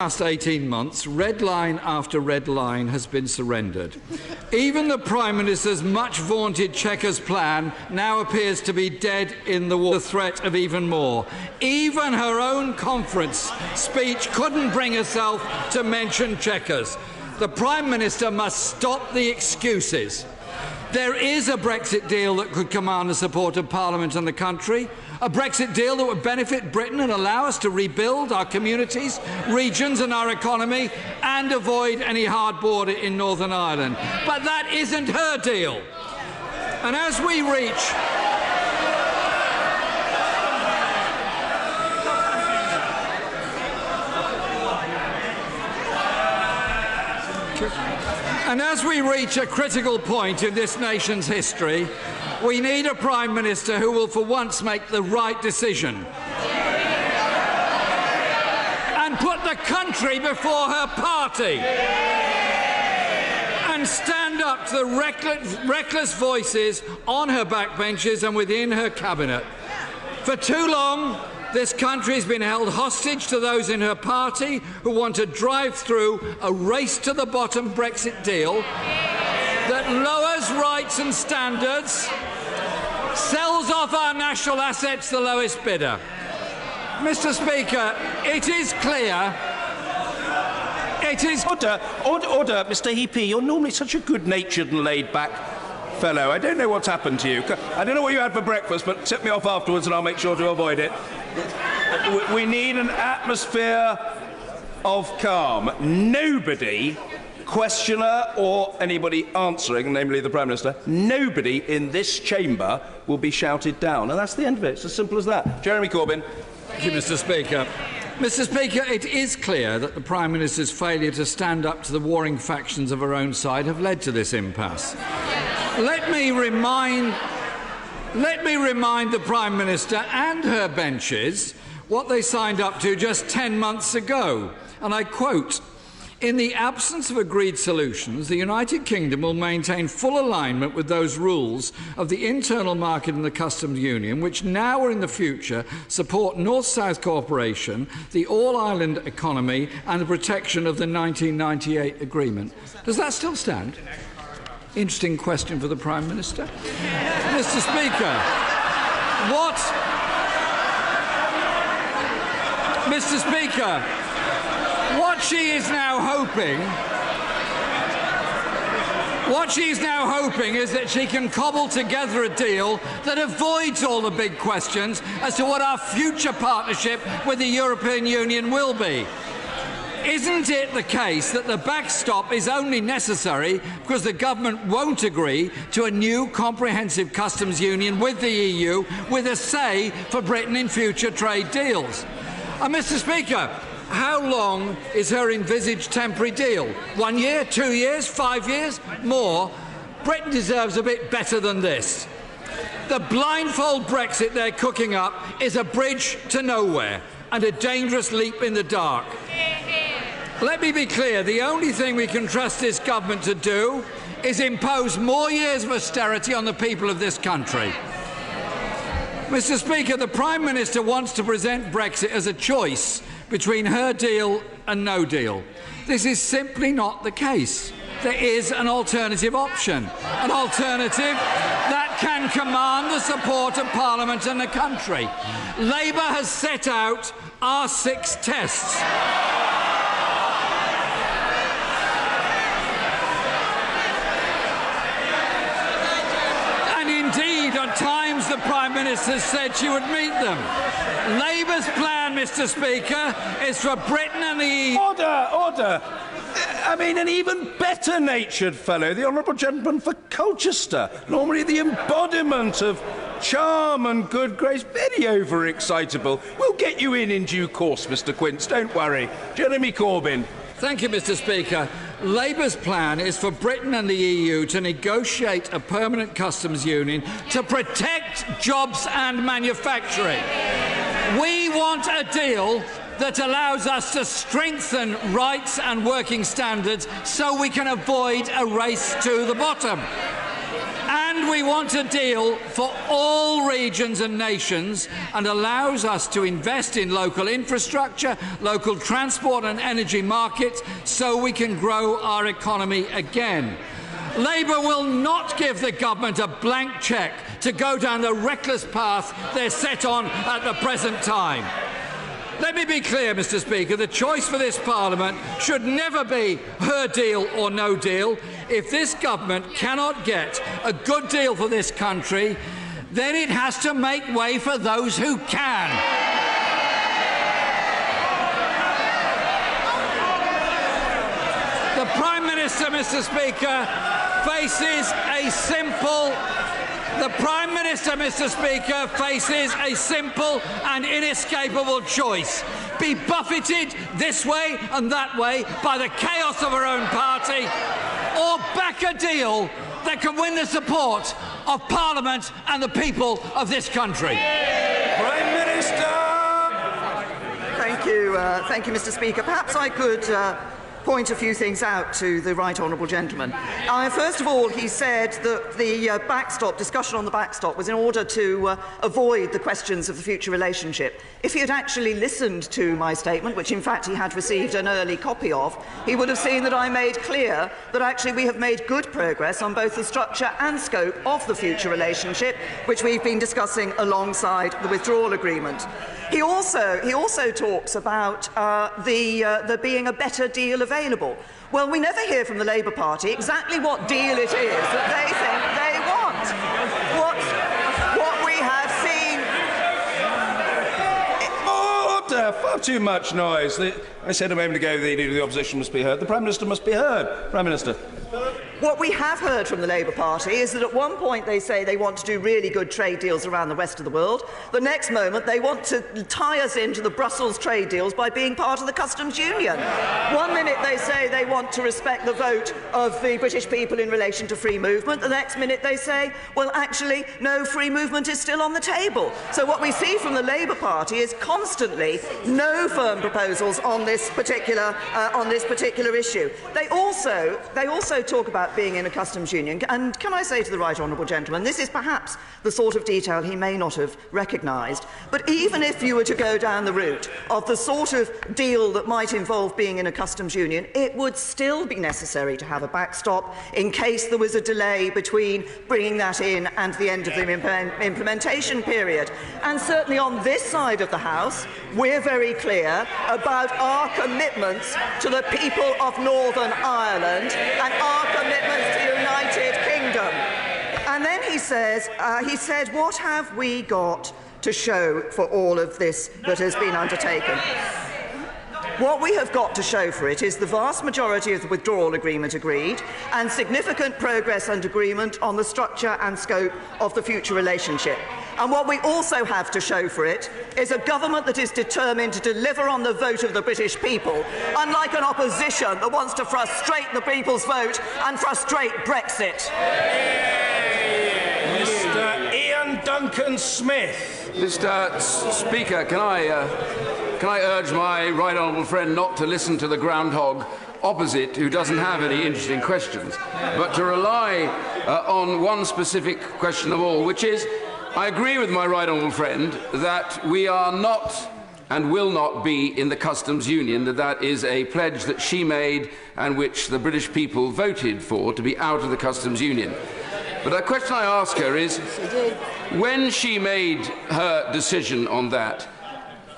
Last 18 months, red line after red line has been surrendered. Even the Prime Minister's much vaunted Chequers plan now appears to be dead in the water. The threat of even more. Even her own conference speech couldn't bring herself to mention Chequers. The Prime Minister must stop the excuses. There is a Brexit deal that could command the support of Parliament and the country, a Brexit deal that would benefit Britain and allow us to rebuild our communities, regions and our economy and avoid any hard border in Northern Ireland. But that isn't her deal. And as we reach a critical point in this nation's history, we need a Prime Minister who will for once make the right decision and put the country before her party and stand up to the reckless voices on her backbenches and within her cabinet. For too long, this country has been held hostage to those in her party who want to drive through a race-to-the-bottom Brexit deal that lowers rights and standards, sells off our national assets to the lowest bidder. Mr. Speaker, it is clear. Order, Mr. Heapy. You're normally such a good-natured and laid-back fellow. I don't know what's happened to you. I don't know what you had for breakfast, but tip me off afterwards and I'll make sure to avoid it. We need an atmosphere of calm. Nobody, questioner or anybody answering, namely the Prime Minister, nobody in this chamber will be shouted down. And that's the end of it. It's as simple as that. Jeremy Corbyn. Thank you, Mr. Speaker. Mr. Speaker, it is clear that the Prime Minister's failure to stand up to the warring factions of her own side have led to this impasse. Let me remind the Prime Minister and her benches what they signed up to just 10 months ago. And I quote, "In the absence of agreed solutions, the United Kingdom will maintain full alignment with those rules of the internal market and the customs union, which now or in the future support North-South cooperation, the all-Ireland economy and the protection of the 1998 agreement." Does that still stand? Interesting question for the Prime Minister. Mr. Speaker, what she is now hoping is that she can cobble together a deal that avoids all the big questions as to what our future partnership with the European Union will be. Isn't it the case that the backstop is only necessary because the government won't agree to a new comprehensive customs union with the EU with a say for Britain in future trade deals? And Mr. Speaker, how long is her envisaged temporary deal? 1 year, 2 years, 5 years? More? Britain deserves a bit better than this. The blindfold Brexit they're cooking up is a bridge to nowhere and a dangerous leap in the dark. Let me be clear, the only thing we can trust this government to do is impose more years of austerity on the people of this country. Mr. Speaker, the Prime Minister wants to present Brexit as a choice between her deal and no deal. This is simply not the case. There is an alternative option, an alternative that can command the support of Parliament and the country. Labour has set out our 6 tests. Indeed, at times the Prime Minister said she would meet them. Labour's plan, Mr. Speaker, is for Britain and the EU... Order! I mean, an even better-natured fellow, the Honourable Gentleman for Colchester, normally the embodiment of charm and good grace, very over-excitable. We'll get you in due course, Mr. Quince, don't worry. Jeremy Corbyn. Thank you, Mr. Speaker. Labour's plan is for Britain and the EU to negotiate a permanent customs union to protect jobs and manufacturing. We want a deal that allows us to strengthen rights and working standards so we can avoid a race to the bottom. And And we want a deal for all regions and nations and allows us to invest in local infrastructure, local transport and energy markets so we can grow our economy again. Labour will not give the government a blank cheque to go down the reckless path they're set on at the present time. Let me be clear, Mr. Speaker, the choice for this Parliament should never be her deal or no deal. If this government cannot get a good deal for this country, then it has to make way for those who can. The Prime Minister, Mr. Speaker, faces a simple and inescapable choice. Be buffeted this way and that way by the chaos of her own party, or back a deal that can win the support of Parliament and the people of this country. Prime Minister! Thank you, Mr. Speaker. Perhaps I could point a few things out to the right honourable gentleman. First of all, he said that the discussion on the backstop was in order to avoid the questions of the future relationship. If he had actually listened to my statement, which in fact he had received an early copy of, he would have seen that I made clear that actually we have made good progress on both the structure and scope of the future relationship, which we've been discussing alongside the withdrawal agreement. He also talks about there being a better deal available. Well, we never hear from the Labour Party exactly what deal it is that they think they want. What we have seen... Order! Far too much noise. I said a moment ago the Leader of the Opposition must be heard. The Prime Minister must be heard. Prime Minister. What we have heard from the Labour Party is that at one point they say they want to do really good trade deals around the rest of the world. The next moment they want to tie us into the Brussels trade deals by being part of the customs union. One minute they say they want to respect the vote of the British people in relation to free movement. The next minute they say, well, actually, no, free movement is still on the table. So what we see from the Labour Party is constantly no firm proposals on this particular issue. They also talk about being in a customs union, and can I say to the right honourable gentleman, this is perhaps the sort of detail he may not have recognised, but even if you were to go down the route of the sort of deal that might involve being in a customs union, it would still be necessary to have a backstop in case there was a delay between bringing that in and the end of the implementation period. And certainly on this side of the House, we're very clear about our commitments to the people of Northern Ireland and our commitments to the United Kingdom. And then he said, what have we got to show for all of this that has been undertaken? What we have got to show for it is the vast majority of the withdrawal agreement agreed and significant progress and agreement on the structure and scope of the future relationship. And what we also have to show for it is a government that is determined to deliver on the vote of the British people, unlike an opposition that wants to frustrate the people's vote and frustrate Brexit. Mr. Ian Duncan Smith. Mr. Speaker, can I urge my right honourable friend not to listen to the groundhog opposite who doesn't have any interesting questions, but to rely on one specific question of all, which is, I agree with my right honourable friend that we are not and will not be in the customs union, that is a pledge that she made and which the British people voted for, to be out of the customs union. But the question I ask her is, when she made her decision on that,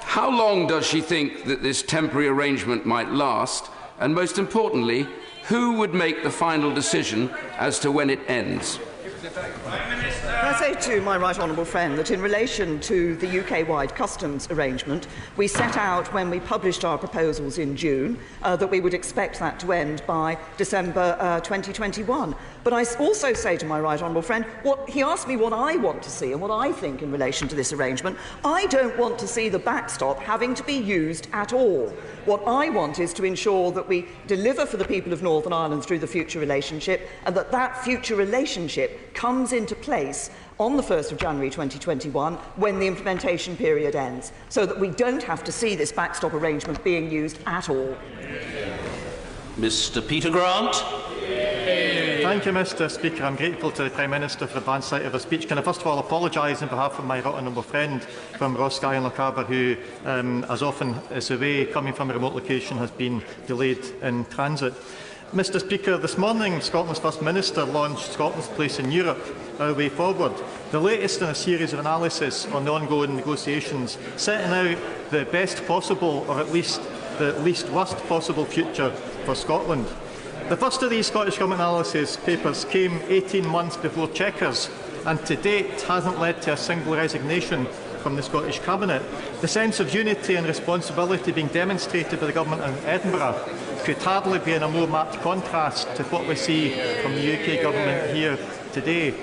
how long does she think that this temporary arrangement might last? And most importantly, who would make the final decision as to when it ends? I say to my right honourable friend that in relation to the UK-wide customs arrangement, we set out when we published our proposals in June that we would expect that to end by December 2021. But I also say to my right honourable friend, he asked me what I want to see and what I think in relation to this arrangement. I don't want to see the backstop having to be used at all. What I want is to ensure that we deliver for the people of Northern Ireland through the future relationship, and that future relationship comes into place on the 1st of January 2021 when the implementation period ends, so that we don't have to see this backstop arrangement being used at all. Mr. Peter Grant. Thank you, Mr Speaker. I'm grateful to the Prime Minister for the advance sight of her speech. Can I first of all apologise on behalf of my right honourable friend from Rossguy and Lochaber, who, as often is the way, coming from a remote location, has been delayed in transit. Mr Speaker, this morning Scotland's First Minister launched Scotland's Place in Europe, Our Way Forward, the latest in a series of analysis on the ongoing negotiations, setting out the best possible, or at least the least worst possible future for Scotland. The first of these Scottish Government analysis papers came 18 months before Chequers, and to date hasn't led to a single resignation from the Scottish Cabinet. The sense of unity and responsibility being demonstrated by the Government in Edinburgh could hardly be in a more marked contrast to what we see from the UK Government here today.